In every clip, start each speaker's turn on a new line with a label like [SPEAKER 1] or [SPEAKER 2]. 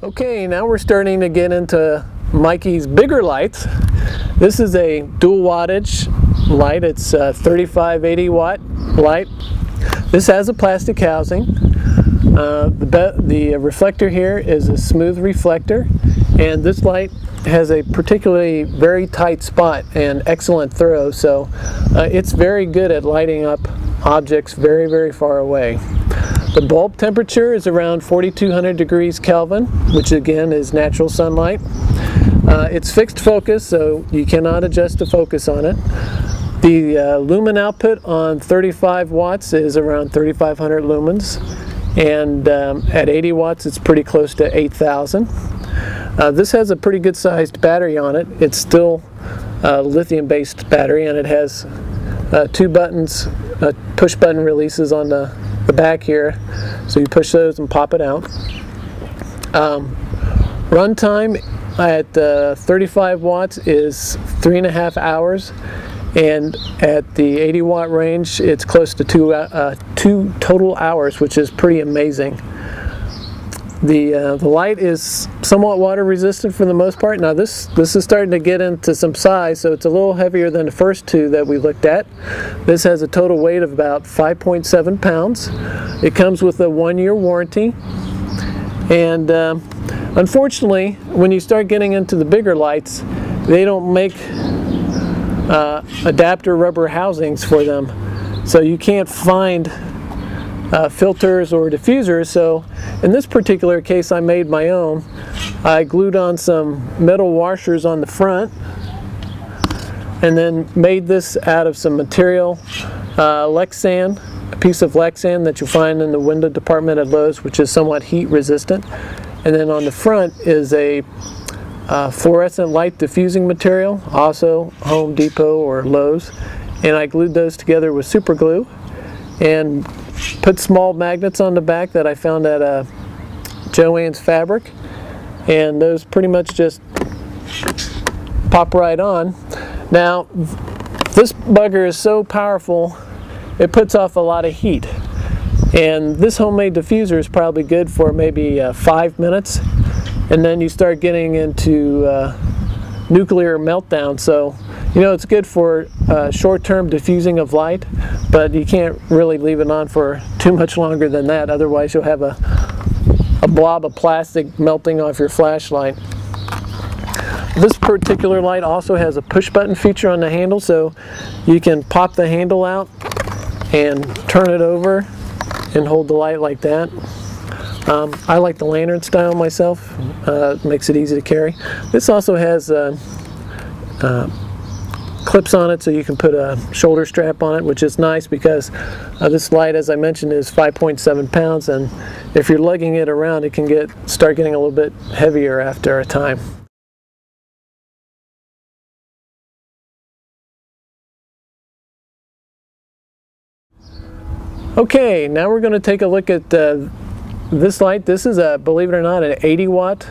[SPEAKER 1] Okay, now we're starting to get into Mikey's bigger lights. This is a dual wattage light. It's a 3580 watt light. This has a plastic housing. The reflector here is a smooth reflector, and this light has a particularly very tight spot and excellent throw, so it's very good at lighting up objects very, very far away. The bulb temperature is around 4200 degrees Kelvin, which again is natural sunlight. It's fixed focus, so you cannot adjust the focus on it. The lumen output on 35 watts is around 3500 lumens, and at 80 watts it's pretty close to 8000. This has a pretty good sized battery on it. It's still a lithium based battery, and it has two buttons, push button releases on the back here, so you push those and pop it out. Run time at 35 watts is 3.5 hours, and at the 80 watt range it's close to two total hours, which is pretty amazing. The light is somewhat water resistant for the most part. Now this is starting to get into some size, so it's a little heavier than the first two that we looked at. This has a total weight of about 5.7 pounds. It comes with a 1-year warranty, and unfortunately when you start getting into the bigger lights, they don't make adapter rubber housings for them, so you can't find filters or diffusers. So in this particular case I made my own. I glued on some metal washers on the front and then made this out of some material, Lexan, a piece of Lexan that you'll find in the window department at Lowe's, which is somewhat heat resistant. And then on the front is a fluorescent light diffusing material, also Home Depot or Lowe's, and I glued those together with super glue and put small magnets on the back that I found at Joann's Fabric, and those pretty much just pop right on. Now this bugger is so powerful it puts off a lot of heat, and this homemade diffuser is probably good for maybe 5 minutes, and then you start getting into nuclear meltdown. So you know, it's good for short-term diffusing of light, but you can't really leave it on for too much longer than that, otherwise you'll have a blob of plastic melting off your flashlight. This particular light also has a push button feature on the handle, so you can pop the handle out and turn it over and hold the light like that. I like the lantern style myself. It makes it easy to carry. This also has clips on it, so you can put a shoulder strap on it, which is nice because this light, as I mentioned, is 5.7 pounds, and if you're lugging it around it can start getting a little bit heavier after a time. Okay, now we're going to take a look at this light. This is believe it or not, an 80 watt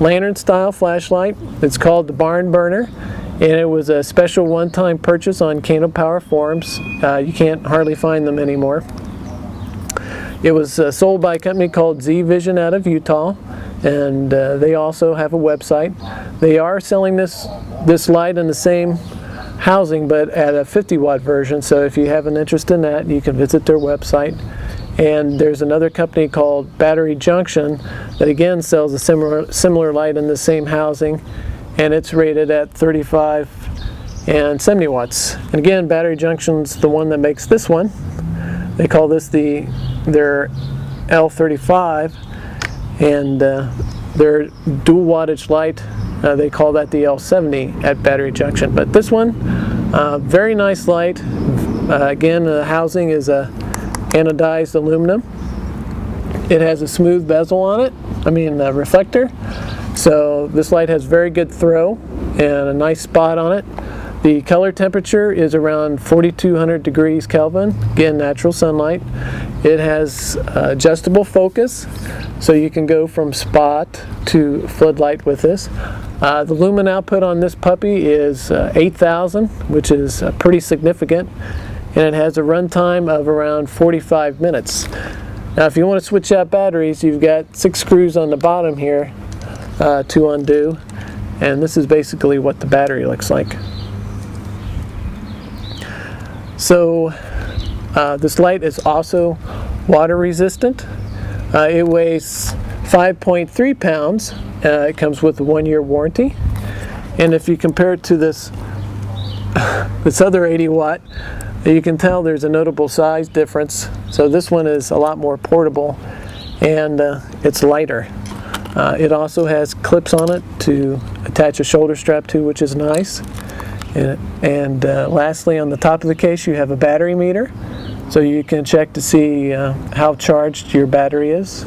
[SPEAKER 1] lantern style flashlight. It's called the Barn Burner, and it was a special one-time purchase on Candle Power forums. You can't hardly find them anymore. It was sold by a company called ZVision out of Utah, and they also have a website. They are selling this light in the same housing, but at a 50 watt version, so if you have an interest in that, you can visit their website. And there's another company called Battery Junction that again sells a similar light in the same housing, and it's rated at 35 and 70 watts. And again, Battery Junction's the one that makes this one. They call this their L35, and their dual wattage light, they call that the L70 at Battery Junction. But this one, very nice light. Again, the housing is anodized aluminum. It has a smooth bezel on it, reflector. So this light has very good throw and a nice spot on it. The color temperature is around 4200 degrees Kelvin, again natural sunlight. It has adjustable focus, so you can go from spot to floodlight with this. The lumen output on this puppy is 8000, which is pretty significant, and it has a run time of around 45 minutes. Now if you want to switch out batteries, you've got 6 screws on the bottom here to undo, and this is basically what the battery looks like. So this light is also water resistant. It weighs 5.3 pounds. It comes with a 1-year warranty. And if you compare it to this other 80 watt, you can tell there's a notable size difference. So this one is a lot more portable, and it's lighter. It also has clips on it to attach a shoulder strap to, which is nice. And lastly, on the top of the case, you have a battery meter, so you can check to see how charged your battery is.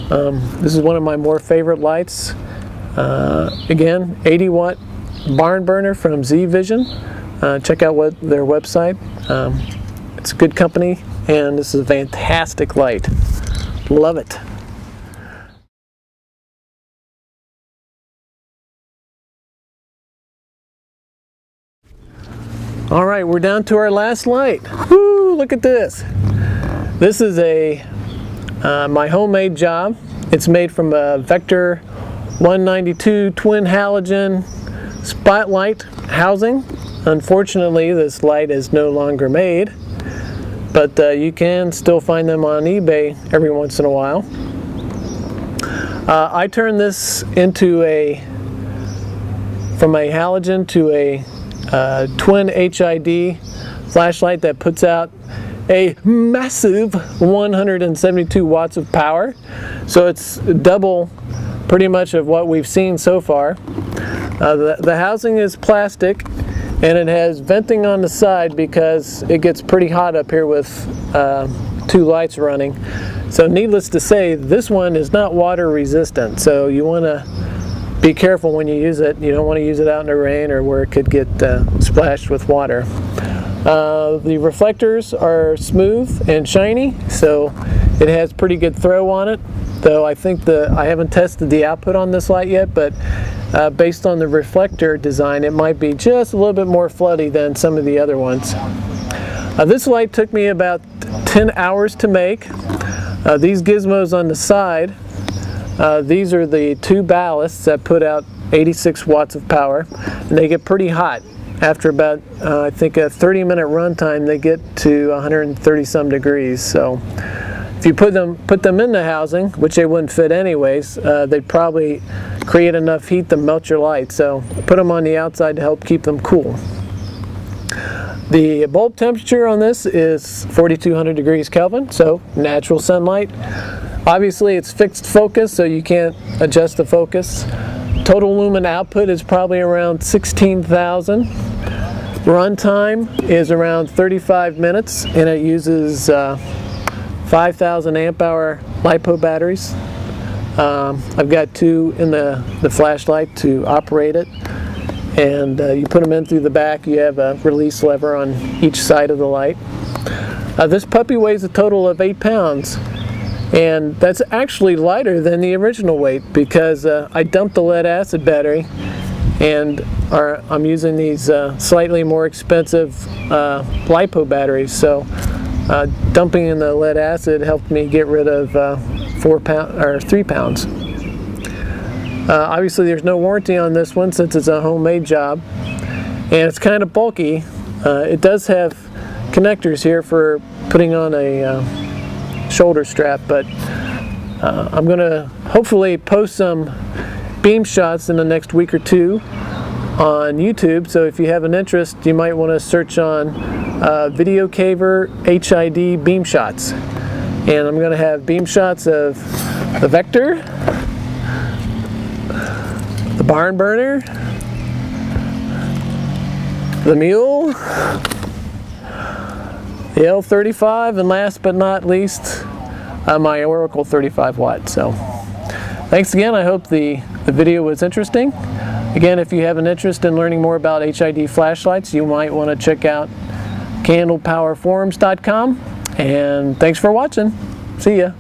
[SPEAKER 1] This is one of my more favorite lights. Again, 80 watt barn burner from ZVision. Check out their website. It's a good company, and this is a fantastic light. Love it. All right, we're down to our last light. Woo, look at this. This is my homemade job. It's made from a Vector 192 twin halogen spotlight housing. Unfortunately, this light is no longer made, but you can still find them on eBay every once in a while. I turned this into from a halogen to a twin HID flashlight that puts out a massive 172 watts of power. So it's double pretty much of what we've seen so far. The housing is plastic, and it has venting on the side because it gets pretty hot up here with 2 lights running. So needless to say, this one is not water resistant, so you want to be careful when you use it. You don't want to use it out in the rain or where it could get splashed with water. The reflectors are smooth and shiny, so it has pretty good throw on it. Though I think I haven't tested the output on this light yet, but based on the reflector design, it might be just a little bit more floody than some of the other ones. This light took me about 10 hours to make. These gizmos on the side, these are the 2 ballasts that put out 86 watts of power, and they get pretty hot. After about, I think, a 30-minute run time, they get to 130 some degrees. So if you put them in the housing, which they wouldn't fit anyways, they'd probably create enough heat to melt your light. So put them on the outside to help keep them cool. The bulb temperature on this is 4,200 degrees Kelvin, so natural sunlight. Obviously it's fixed focus, so you can't adjust the focus. Total lumen output is probably around 16,000. Runtime is around 35 minutes, and it uses 5,000 amp hour LiPo batteries. I've got 2 in the flashlight to operate it, and you put them in through the back. You have a release lever on each side of the light. This puppy weighs a total of 8 pounds. And that's actually lighter than the original weight because I dumped the lead acid battery, and I'm using these slightly more expensive LiPo batteries. So dumping in the lead acid helped me get rid of 3 pounds. Obviously there's no warranty on this one since it's a homemade job, and it's kind of bulky. It does have connectors here for putting on a shoulder strap, but I'm going to hopefully post some beam shots in the next week or 2 on YouTube, so if you have an interest, you might want to search on Video Caver HID beam shots. And I'm going to have beam shots of the Vector, the barn burner, the Mule, the L35, and last but not least, my Oracle 35 watt. So thanks again. I hope the video was interesting. Again, if you have an interest in learning more about HID flashlights, you might want to check out candlepowerforums.com. And thanks for watching. See ya.